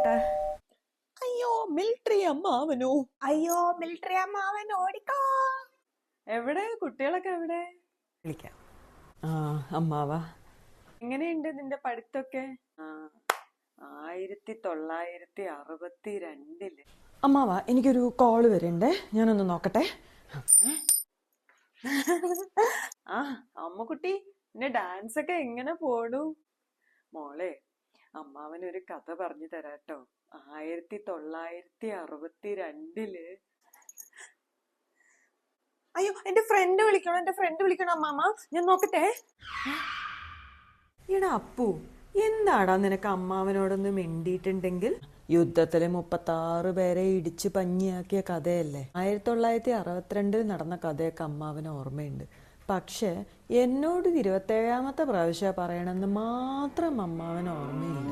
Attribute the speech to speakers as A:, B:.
A: നോക്കട്ടെ.
B: അയ്യോ മിലിറ്ററി അമ്മാവനോ.
A: അയ്യോ മിലിറ്ററി അമ്മാവൻ ഓടിക്കോ.
B: എവിടെ കുട്ടികളൊക്കെ എവിടെ?
A: വിളിക്കാം. ആ അമ്മാവാ,
B: എങ്ങനെയുണ്ട് നിന്റെ പഠിത്തൊക്കെ? 1962
A: അമ്മാവാ എനിക്കൊരു കോള് വരുന്നുണ്ടേ, ഞാനൊന്ന് നോക്കട്ടെ.
B: ആ അമ്മുക്കുട്ടി, നിന്റെ ഡാൻസ് ഒക്കെ എങ്ങനെ പോണു? മോളെ, അമ്മാവനൊരു കഥ പറഞ്ഞു തരാട്ടോ. 1962
A: അയ്യോ എന്റെ ഫ്രണ്ട് വിളിക്കണം അമ്മാമ്മ, ഞാൻ നോക്കട്ടെ. എടാ അപ്പു, എന്താടാ നിനക്ക് അമ്മാവനോടൊന്ന് മിണ്ടിയിട്ടുണ്ടെങ്കിൽ? യുദ്ധത്തില് 36 പേരെ ഇടിച്ച് പഞ്ഞിയാക്കിയ കഥയല്ലേ. 1962 നടന്ന കഥയൊക്കെ അമ്മാവന് ഓർമ്മയുണ്ട്. പക്ഷെ എന്നോട് 27ാമത്തെ പ്രാവശ്യം പറയണമെന്ന് മാത്രം അമ്മാവന് ഓർമ്മയില്ല.